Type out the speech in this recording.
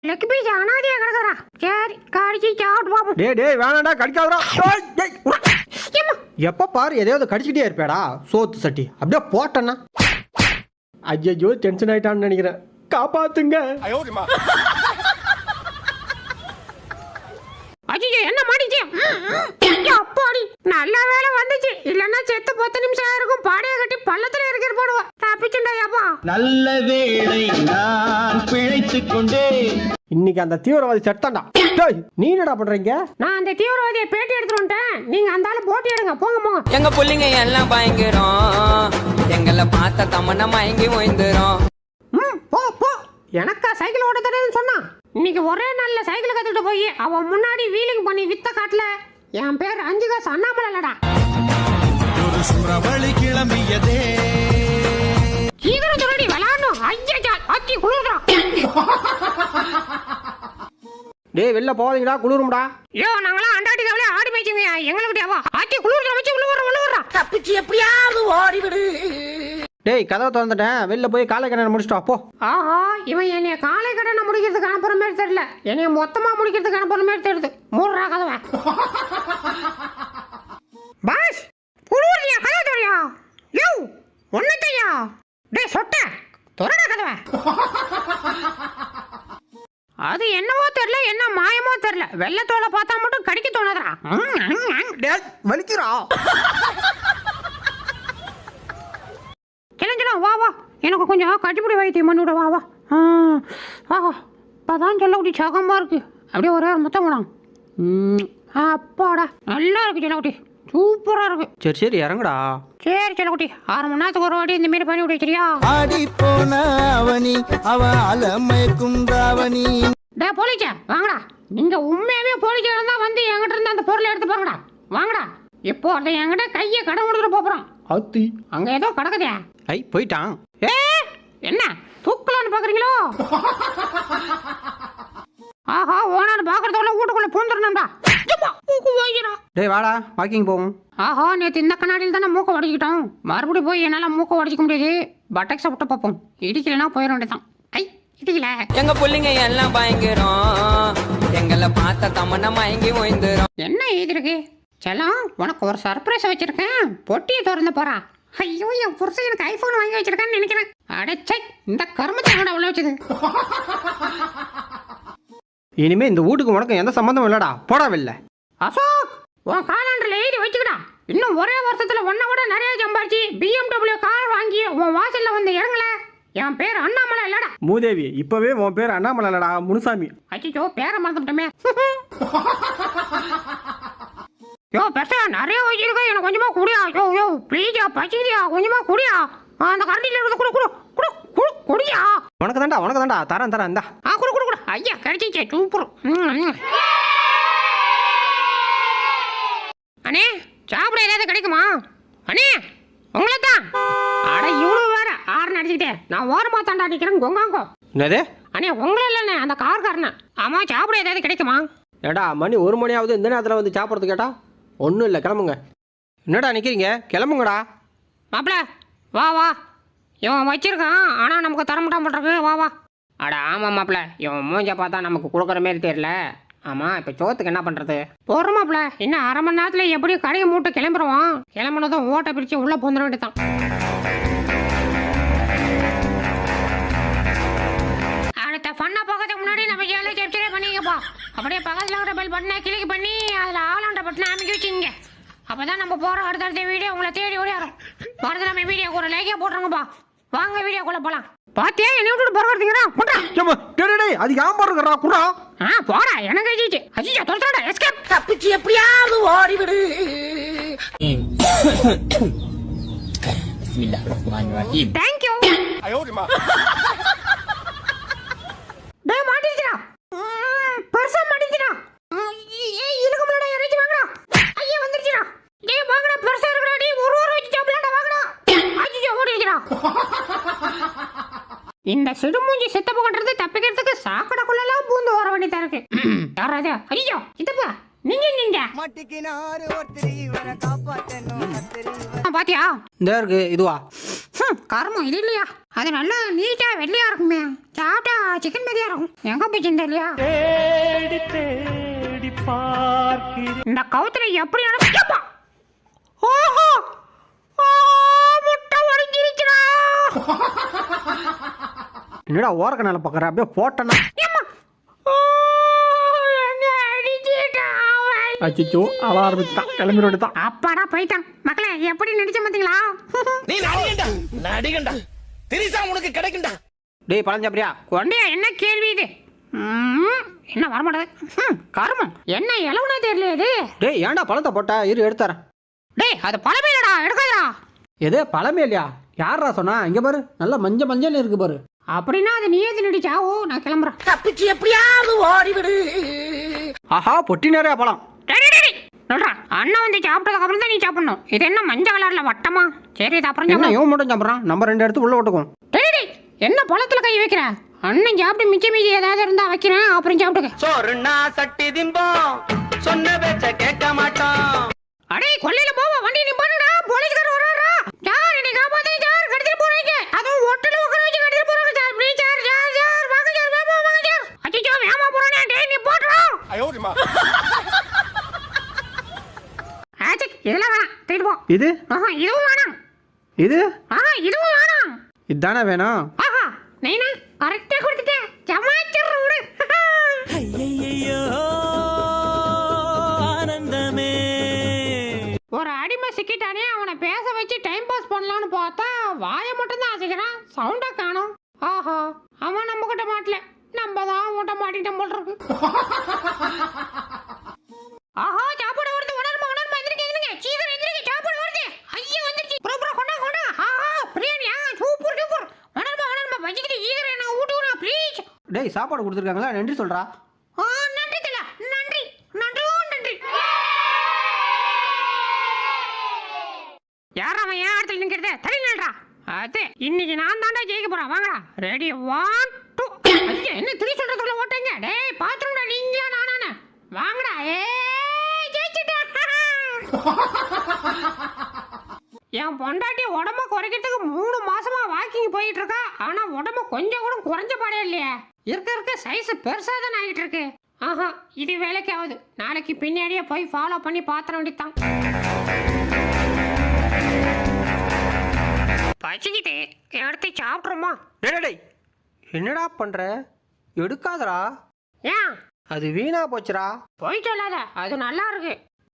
Leg piece அனாதையா கிடக்குறா. சரி கடிச்சு சாப்பிட்டு பாப்போம். டேய் வேணாடா கடிக்காதடா. எப்ப பாரு எதையாவது கடிச்சிட்டே இருப்பேடா சோத்து சட்டி. அப்படியே போட்டேன்னா ஐயோ டென்ஷன் ஆயிட்டான்னு நினைக்கிறேன். காப்பாத்துங்க. ஐயோ என்ன மாட்டிச்சு. அப்பாடி நல்ல வேலை வந்துச்சு. இல்லன்னா செத்து 10 நிமிஷம் ஆயிருக்கும். பாடையை கட்டி பள்ளத்துல இருக்கிற போடுவோம். தப்பிச்சுண்டாப்பா. நல்ல வேளை நான் பிழைத்துக் கொண்டே. இன்னைக்கு அந்த தீவிரவாதி செத்தான்டா. டேய் நீ என்னடா பண்றீங்க? நான் அந்த தீவிரவாதியை பேட்டி எடுத்துட்டு வந்துட்டேன். நீங்க அந்த ஆளு போட்டி எடுங்க. போங்க போங்க. எங்க புள்ளிங்க எல்லாம் பயங்கரம். எங்களை பார்த்த தமன்னா மயங்கி ஓய்ந்துரும். போ போ. எனக்கா சைக்கிள் ஓட்ட தெரியுதுன்னு சொன்னா. இன்னைக்கு ஒரே நல்ல சைக்கிள் கத்துட்டு போய் அவன் முன்னாடி வீலிங் பண்ணி வித்த காட்டல. என் பேர் 5 காசு அண்ணாமலை இல்லடா. ஒரு சூறாவளி கிளம்பியதே. சீக்கிரம் சொல்லி விளையாடணும். ஐயா அச்சி குளிர்றா. டேய் வெளில போவாதீங்கடா குளிரும்டா. ஐயோ நாங்களாம் அண்டார்டிகாவிலே ஆடி மேய்ச்சிங்க. எங்களுக்கிட்டேவா ஆச்சி குளிர்ற வச்சு விழுவுறா. தப்பிச்சு எப்படியாவது ஓடிவிடு. டேய் கதவை திறந்துட்டேன். வெளில போய் காலை கடனை முடிச்சிட்டு போ. ஆஹா இவன் என்னைய காலை கடனை முடிக்கிறதுக்கு அனுப்புற மாதிரி தெரியல. என்னைய மொத்தமா முடிக்கிறதுக்கு அனுப்புற மாதிரி தெரியுது. மூடுறா கதவை. பாஸ் குளிர்றியா கதவை தெரியா? யோ ஒண்ணு தெரியா? டேய் சொட்ட திறடா கதவை. அது என்னவோ தெரியல, என்ன மாயமோ தெரியல. வெள்ளத்தோலை பார்த்தா மட்டும் கடிக்க தோணுதுடா. டேய் வலிக்குறா. கிளஞ்சிடும் வா வா. எனக்கு கொஞ்சம் கட்டிப்பிடி வைத்தியம் பண்ணி விட வா வா. ஆஹா இப்போதான் செல்லக்குட்டி சகமாக இருக்கு. அப்படியே ஒரே ஒரு முத்தம் கூடாம். அப்பாடா நல்லா இருக்கு செல்லக்குட்டி. சூப்பராக இருக்கு. சரி சரி இறங்குடா. சரி செல்லக்குட்டி 6 மணி நேரத்துக்கு ஒரு வாட்டி இந்த மாரி பண்ணி விடு சரியா? ஆடி போன அவனி அவ அலமயக்கும் தாவணி. டே போலீச்சா வாங்கடா. நீங்க உண்மையாவே போலீச்சா இருந்தா வந்து என்கிட்ட இருந்து அந்த பொருளை எடுத்து பாருங்கடா. வாங்கடா. இப்போ அதை என்கிட்ட கையை கடன் கொடுத்துட்டு போறோம். அத்தி அங்க ஏதோ கிடக்குதே. ஐ போயிட்டான். என்ன தூக்கலான்னு பாக்குறீங்களோ? ஆஹா ஓனான்னு பாக்குறதோட வீட்டுக்குள்ள பூந்துடணும்டா. டேய் வாடா வாக்கிங் போவோம். ஆஹா நேற்று இந்த கண்ணாடியில் தானே மூக்க உடச்சிக்கிட்டோம். மறுபடியும் போய் என்னால் மூக்க உடச்சிக்க முடியாது. பட்டக்ஸை விட்டு பார்ப்போம். இடிக்கலைன்னா போயிட வேண்டியதான். ஐ இடிக்கல. எங்க புள்ளிங்க எல்லாம் பயங்கரம். எங்களை பார்த்த தமன்னா மயங்கி ஓய்ந்துரும். என்ன எழுதிருக்கு? செல்லம் உனக்கு ஒரு சர்ப்ரைஸ் வச்சிருக்கேன். பொட்டியை திறந்து போறா. ஐயோ என் புருஷன் எனக்கு ஐபோன் வாங்கி வச்சிருக்கான்னு நினைக்கிறேன். அடைச்சை இந்த கருமத்தை உள்ள வச்சது. இனிமே இந்த வீட்டுக்கு உனக்கு எந்த சம்பந்தம் இல்லடா. போடா வெளில. அசோக் உன் காலாண்டர்ல எழுதி வச்சுக்கடா. இன்னும் ஒரே வருஷத்துல ஒன்ன விட நிறைய சம்பாதிச்சு BMW கார் வாங்கி உன் வாசல்ல வந்து இறங்கல. என் பேர் அண்ணாமலை இல்லடா. மூதேவி இப்பவே உன் பேர் அண்ணாமலை இல்லடா முனுசாமி. அச்சோ பேரை மறந்துட்டோமே. யோ பெருசா நிறைய வச்சிருக்க. எனக்கு கொஞ்சமா குடியா. யோ யோ ப்ளீஸா பச்சிக்கிறியா கொஞ்சமா குடியா. அந்த கரண்டில இருந்து குடு குடு குடு குடு குடியா. உனக்கு தாண்டா தரேன் இந்தா. குடு குடு குடு. ஐயா கிடைச்சிச்சே சூப்பர். அண்ணே சாப்பிட ஏதாவது கிடைக்குமா? அண்ணே உங்களை தான். அட இவ்வளவு வேற ஆறு அடிச்சுக்கிட்டே நான் ஓரமா தாண்டா அடிக்கிறேன். கொங்காங்கோ என்னது? அண்ணே உங்களை இல்லைண்ணே அந்த கார்காரண்ணே. ஆமா சாப்பிட ஏதாவது கிடைக்குமா? ஏடா மணி 1 மணி ஆகுது. இந்த நேரத்தில் வந்து சாப்பிட்றது கேட்டா ஒன்றும் இல்லை கிளம்புங்க. என்னடா நிற்கிறீங்க? கிளம்புங்கடா. மாப்பிள வா வா. இவன் வச்சிருக்கான் ஆனால் நமக்கு தரமாட்டான் பண்ணுறது. வா வா. அட ஆமாம் மாப்பிள இவன் மூஞ்ச பார்த்தா நமக்கு கொடுக்குற மாரி தெரியல. ஆமாம் இப்போ சோத்துக்கு என்ன பண்ணுறது? போகிறோம் மாப்பிள. இன்னும் 1/2 மணி நேரத்தில் எப்படி கடையை மூட்டை கிளம்புறோம். கிளம்புனதும் ஓட்டை பிரித்து உள்ளே போந்துட வேண்டியதான். அடுத்த ஃபன்னா பார்க்கறதுக்கு முன்னாடி நம்ம சேனலை சப்ஸ்கிரைப் பண்ணிக்கப்பா. அப்படியே பக்கத்தில் இருக்கிற பெல் பட்டனை கிளிக் பண்ணி அதில் ஆளாண்ட பட்டனை அமைக்க வச்சுங்க. அப்பதான் நம்ம போற அடுத்தடுத்த வீடியோ உங்களை தேடி ஓடியாரும். வரது நம்ம வீடியோக்கு ஒரு லைக்கே போட்டுருங்கப்பா. வாங்க வீடியோக்குள்ள போலாம். பாத்தியா என்ன விட்டுட்டு போறீங்கடா? குடா. அது ஏன் போறா குடா. போடா எனக்கு அஜிச்சு அஜிச்சா தொலைடா. எஸ்கேப். தப்பிச்சு எப்படியாவது ஓடிவிடு. Thank you. டேய் மாட்டிச்சுடா. பெருசா மாட்டிச்சுடா. ஏய் இருக்கு முன்னாடி இறங்கி வாங்கடா. ஐயா வந்துருச்சுடா. டேய் வாங்கடா பெருசா இருக்குடா. டேய் ஒரு வச்சு சாப்பிடடா வாங்கடா. அஜிச்சா ஓடிச்சுடா. இந்த சிடுமூஞ்சி செத்தப்பு கட்டுறது தப்பிக்கிறதுக்கு சாக்கடைக்குள்ளெல்லாம் பூந்து வர வேண்டியதா இருக்கு. யாராவது ஐயோ சித்தப்பா நீங்க பாத்தியா இந்த இருக்கு இதுவா கருமம் இது இல்லையா அது நல்லா நீட்டா வெள்ளையா இருக்குமே சாப்பிட்டா சிக்கன் மாதிரியா இருக்கும் எங்க போச்சுன்னு இல்லையா தேடி தேடி பார்க்கிறேன். இந்த கவுத்துல எப்படி நடப்பா ஓஹோ முட்டை உடைஞ்சிருச்சுடா என்னடா ஓரக்கனால பார்க்குற அப்படியே போட்டேன்னா அச்சிச்சோ அவ ஆரம்பிச்சுட்டான் கிளம்பிட்டு தான். அப்பாடா போயிட்டான் மக்களே எப்படி நடிச்ச பாத்தீங்களா நீ நடிகண்டா நடிகண்டா திரிசா உனக்கு கிடைக்கும்டா. டேய் பழஞ்சாப்பிரியா கொண்டையா என்ன கேள்வி இது என்ன வரமாட்டது கருமம் என்ன இளவுனே தெரியல இது டேய் ஏன்டா பழத்தை போட்ட இரு எடுத்துறேன். டேய் அது பழமேடா எடுக்காதடா எது பழமே இல்லையா யாரா சொன்னா இங்க பாரு நல்லா மஞ்சள் மஞ்சள் இருக்கு பாரு. அப்படின்னா அது நீ எது நடிச்சா ஓ நான் கிளம்புறேன் தப்பிச்சு எப்படியாவது ஓடிவிடு. ஆஹா பொட்டி நிறையா பழம். சொல்றா அண்ணா வந்து சாப்பிட்டதுக்கு அப்புறம் தான் நீ சாப்பிடணும் இது என்ன மஞ்சள் கலர்ல வட்டமா சரி இது அப்புறம் என்ன சாப்பிடலாம். இவன் மட்டும் சாப்பிட்றான் நம்ம 2 எடுத்து உள்ள விட்டுக்குவோம். டேய் என்ன பழத்துல கை வைக்கிற அண்ணன் சாப்பிட்டு மிச்சம் மீதி ஏதாவது இருந்தா வைக்கிறேன் அப்புறம் சாப்பிட்டுக்க சோறுனா சட்டி திம்போம் சொன்ன பேச்ச கேட்க மாட்டோம். அடே கொல்லையில போவா வண்டி நிப்பாடுடா போலீஸ்கார வராரா யார் என்னை காப்பாத்தே யார் கடத்திட்டு போறீங்க அதுவும் ஒட்டல உட்கார வச்சு கடத்திட்டு போறாங்க சார் ப்ளீஸ் சார் சார் வாங்க சார் வாங்க சார் அச்சோ வேமா போறானே டேய் நீ போடுடா ஆச்சக் இதெல்லாம் வேணாம் தூக்கிட்டு போ இது ஆஹா இதுவும் வேணாம் இது ஆஹா இதுவும் வேணாம் இதுதானே வேணும். ஆஹா நைனா கரெக்டா கொடுத்துட்டேன் சமாச்சர் விடு ஐயையோ ஆனந்தமே. ஒரு அடிமை சிக்கிட்டானே அவனை பேச வச்சு டைம் பாஸ் பண்ணலாம்னு பார்த்தா வாயை மட்டும் தான் அசைக்கிறான் சவுண்டா காணோம் ஆஹா அவன் நம்ம கிட்ட மாட்டல நம்ம தான் அவன்கிட்ட மாட்டிட்டோம் போல் இருக்கு ஆஹா சாப்பாடு வருது உணர்மா எந்திரிங்க சீக்கிரம் எந்திரிங்க சாப்பாடு வருது ஐயா வந்துருச்சு ப்ரோ கொண்டா ஆஹா பிரியாணி சூப்பர் சூப்பர் உணர்மா வச்சுக்கிட்டு சீக்கிரம் என்ன ஊட்டுவா ப்ளீஸ். டேய் சாப்பாடு கொடுத்துருக்காங்களா நன்றி சொல்றா. நன்றி தல நன்றி நன்றி யார் அவன் ஏன் இடத்துல நிற்கிறது தள்ளி நில்றா அது இன்னைக்கு நான் தாண்டா ஜெயிக்க போறேன் வாங்கடா ரெடி 1 2 ஐயா என்ன திரி சொல்றதுக்குள்ள ஓட்டங்க டேய் பாத்ரூம்டா நீங்களா நானானே வாங்கடா ஜெயிச்சிட்டேன் என் பொண்டாட்டி உடம்ப குறைக்கிறதுக்கு 3 மாசமா வாக்கிங் போயிட்டு இருக்கா ஆனா உடம்பு கொஞ்சம் கூட குறைஞ்ச பாடே இல்லையே இருக்க சைஸ் பெருசா தான் ஆகிட்டு இருக்கு ஆஹா இது வேலைக்கு ஆகுது நாளைக்கு பின்னாடியே போய் ஃபாலோ பண்ணி பாத்திர வேண்டித்தான் பச்சிக்கிட்டு எடுத்து சாப்பிட்றோமா டேய் என்னடா பண்ற எடுக்காதடா ஏன் அது வீணா போச்சுடா. போய் சொல்லாத அது நல்லா இருக்கு